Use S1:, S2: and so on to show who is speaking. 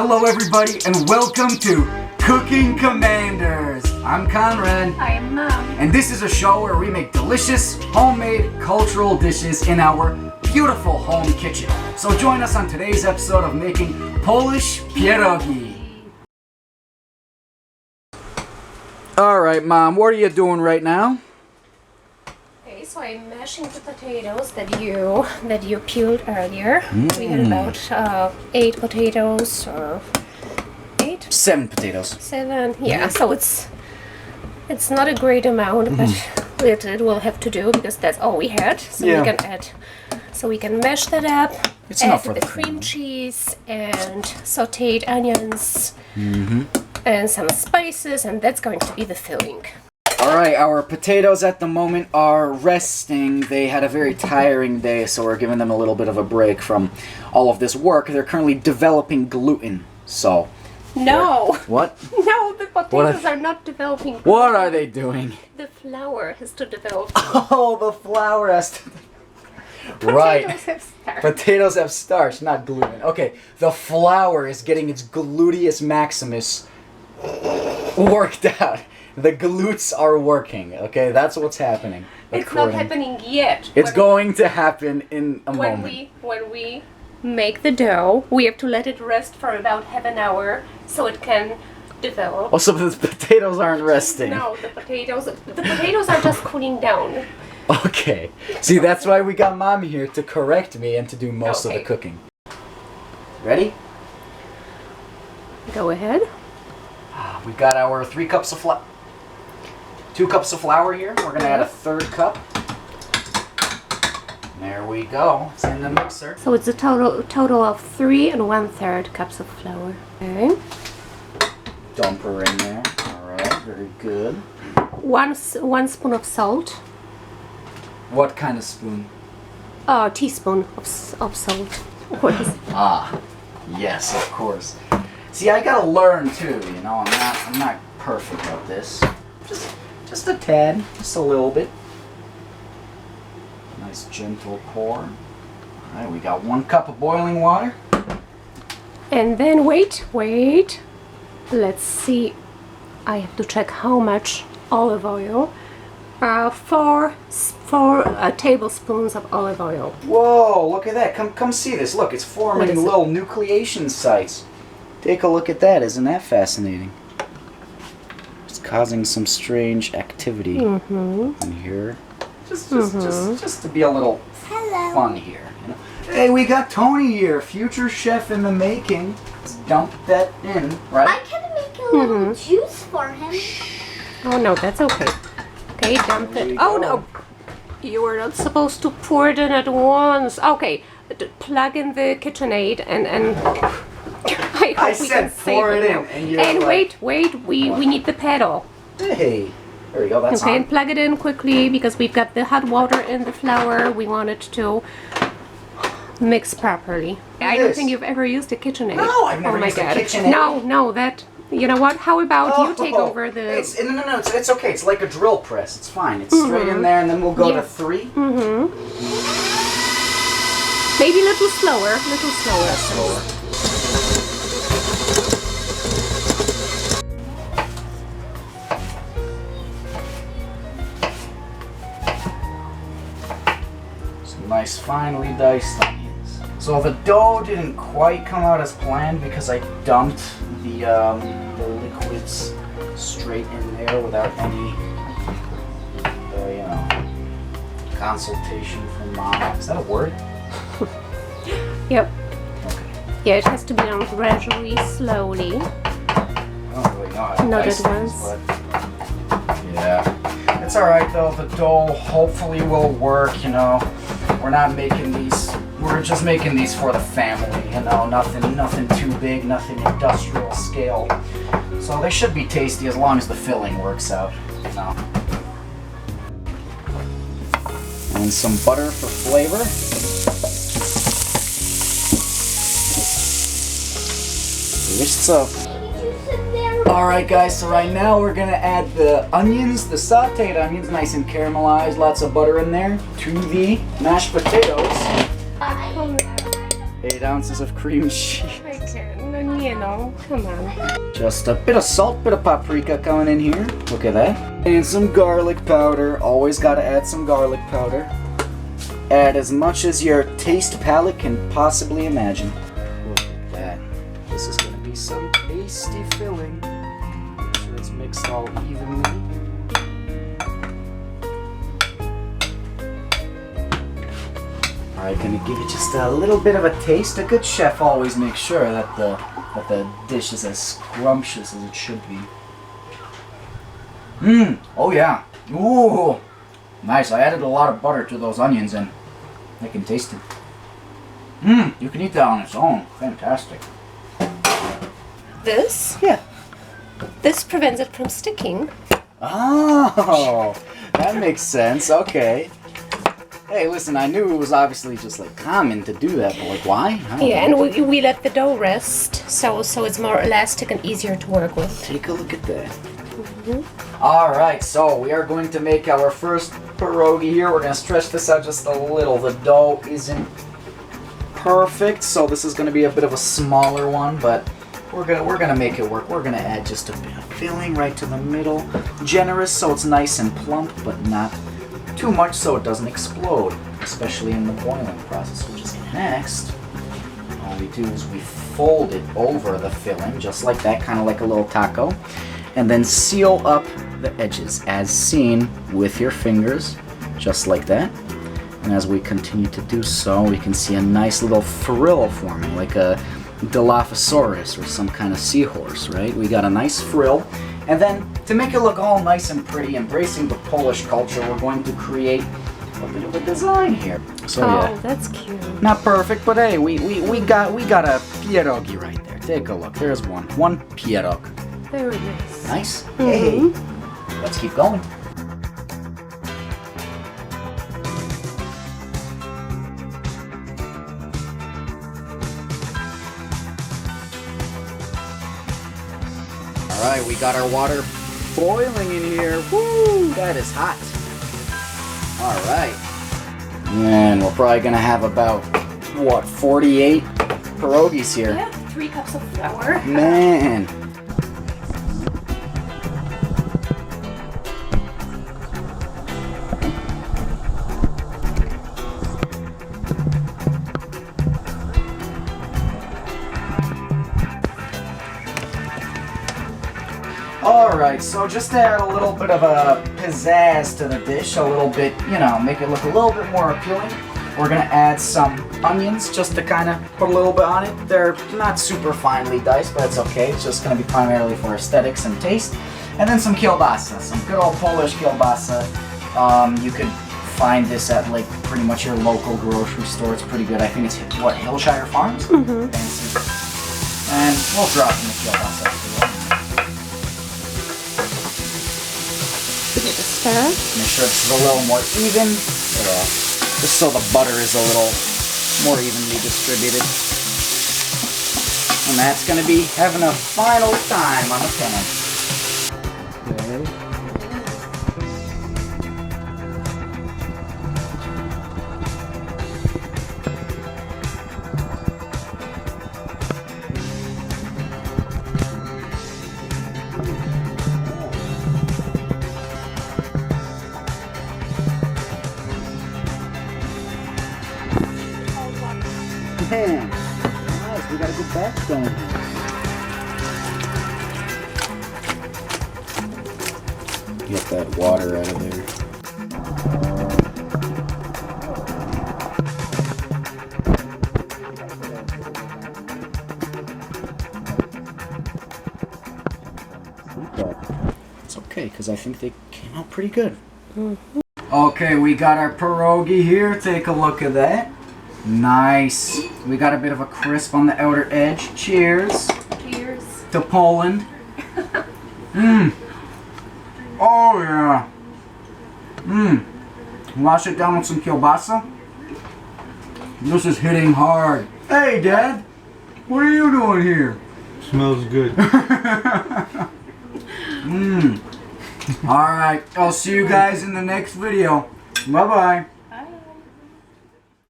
S1: Hello everybody and welcome to Cooking Commanders. I'm Conrad.
S2: I'm Mom.
S1: And this is a show where we make delicious, homemade, cultural dishes in our beautiful home kitchen. So join us on today's episode of making Polish pierogi. Alright Mom, what are you doing right now?
S2: Okay, so I'm mashing the potatoes that you peeled earlier. We had about 8 potatoes, or 8?
S1: 7 potatoes.
S2: 7, yeah. So it's not a great amount, but it will have to do because that's all we had. So we can add. So we can mash that up.
S1: It's enough
S2: add
S1: for
S2: the cream cheese and sautéed onions and some spices, and that's going to be the filling.
S1: Alright, our potatoes at the moment are resting. They had a very tiring day, so we're giving them a little bit of a break from all of this work. They're currently developing gluten, so...
S2: No!
S1: What?
S2: No, the potatoes are not developing gluten.
S1: What are they doing?
S2: The flour has to develop.
S1: Oh, the flour has to... Right.
S2: Potatoes have starch.
S1: Potatoes have starch, not gluten. Okay, the flour is getting its gluteus maximus worked out. The glutes are working, okay? That's what's happening.
S2: It's not happening yet.
S1: It's going to happen in a moment.
S2: When we make the dough, we have to let it rest for about half an hour so it can develop.
S1: Oh, so the potatoes aren't resting.
S2: No, the potatoes are just cooling down.
S1: Okay. See, that's why we got Mommy here, to correct me and to do most of the cooking. Ready?
S2: Go ahead.
S1: We've got our 3 cups of flour. 2 cups of flour here. We're going to add a 3rd cup. There we go. It's in the mixer.
S2: So it's a total of 3 1/3 cups of flour. Okay.
S1: Dump her in there. Alright, very good.
S2: 1 spoon of salt.
S1: What kind of spoon?
S2: A teaspoon of salt. What is it?
S1: Ah, yes, of course. See, I gotta learn too, you know, I'm not perfect at this. Just a tad, just a little bit. Nice gentle pour. Alright, we got 1 cup of boiling water.
S2: And then wait. Let's see. I have to check how much olive oil. 4 tablespoons of olive oil.
S1: Whoa, look at that. Come see this. Look, it's forming little nucleation sites. Take a look at that. Isn't that fascinating? It's causing some strange activity in here. Just to be a little fun here. You know? Hey, we got Tony here, future chef in the making. Let's dump that in, right?
S3: I can make a little juice for him.
S2: Oh no, that's okay. Okay, dump it. Oh no! You were not supposed to pour it in at once. Okay, plug in the KitchenAid and I hope we can save
S1: pour it in.
S2: now.
S1: And
S2: wait, we need the paddle.
S1: Hey, there we go, that's
S2: okay,
S1: on.
S2: and plug it in quickly because we've got the hot water in the flour. We want it to mix properly. I don't think you've ever used a KitchenAid.
S1: No, I've never used a KitchenAid.
S2: No, that... You know what? How about you take over the...
S1: No, it's okay. It's like a drill press. It's fine. It's straight in there, and then we'll go to 3.
S2: Maybe a little slower.
S1: Some nice finely diced onions. So the dough didn't quite come out as planned because I dumped the liquids straight in there without any, consultation from Mom. Is that a word?
S2: Yep.
S1: Okay.
S2: Yeah, it has to be done gradually, slowly.
S1: I don't really know how to
S2: Not
S1: dice
S2: at
S1: things,
S2: once.
S1: but yeah. It's alright though. The dough hopefully will work, you know. We're not making these, we're just making these for the family, you know, nothing too big, nothing industrial scale. So they should be tasty as long as the filling works out, you know. And some butter for flavor. Just Alright guys, so right now we're gonna add the onions, the sauteed onions, nice and caramelized, lots of butter in there, to the mashed potatoes. 8 ounces of cream cheese.
S2: I can. You know, come on.
S1: Just a bit of salt, bit of paprika coming in here. Look at that. And some garlic powder. Always gotta add some garlic powder. Add as much as your taste palate can possibly imagine. Look at that. This is gonna be some tasty filling. Make sure it's mixed all evenly. Alright, gonna give you just a little bit of a taste. A good chef always makes sure that the dish is as scrumptious as it should be. Oh yeah. Ooh, nice. I added a lot of butter to those onions and I can taste it. You can eat that on its own. Fantastic.
S2: This?
S1: Yeah.
S2: This prevents it from sticking.
S1: Oh, that makes sense. Okay. Hey, listen, I knew it was obviously just like common to do that, but like why?
S2: Yeah, and we let the dough rest, so it's more elastic and easier to work with.
S1: Take a look at that. Alright, so we are going to make our first pierogi here. We're going to stretch this out just a little. The dough isn't perfect, so this is going to be a bit of a smaller one, but we're gonna make it work. We're going to add just a bit of filling right to the middle. Generous so it's nice and plump, but not too much so it doesn't explode, especially in the boiling process, which is next. All we do is we fold it over the filling, just like that, kind of like a little taco, and then seal up the edges, as seen with your fingers, just like that. And as we continue to do so, we can see a nice little frill forming, like a Dilophosaurus or some kind of seahorse, right? We got a nice frill. And then, to make it look all nice and pretty, embracing the Polish culture, we're going to create a bit of a design here. So yeah,
S2: that's cute.
S1: not perfect, but hey, we got a pierogi right there. Take a look. There's one pierog.
S2: Very nice.
S1: Nice. Hey, let's keep going. Alright, we got our water boiling in here. Woo! That is hot. Alright. And we're probably gonna have about, what, 48 pierogis here.
S2: Yeah, 3 cups of flour.
S1: Man. Alright, so just to add a little bit of a pizzazz to the dish, a little bit, you know, make it look a little bit more appealing, we're going to add some onions just to kind of put a little bit on it. They're not super finely diced, but it's okay. It's just going to be primarily for aesthetics and taste. And then some kielbasa, some good old Polish kielbasa. You could find this at like pretty much your local grocery store. It's pretty good. I think it's, what, Hillshire Farms? Fancy. And we'll drop in the kielbasa after.
S2: Stir.
S1: Make sure it's a little more even, just so the butter is a little more evenly distributed. And that's going to be having a final time on the pan. Okay. Man, nice, we got a good batch going here. Get that water out of there. But it's okay, because I think they came out pretty good. Okay, we got our pierogi here. Take a look at that. Nice. We got a bit of a crisp on the outer edge. Cheers.
S2: Cheers.
S1: To Poland. Oh yeah. Wash it down with some kielbasa. This is hitting hard. Hey Dad, what are you doing here?
S4: Smells good.
S1: Alright, I'll see you guys in the next video. Bye bye.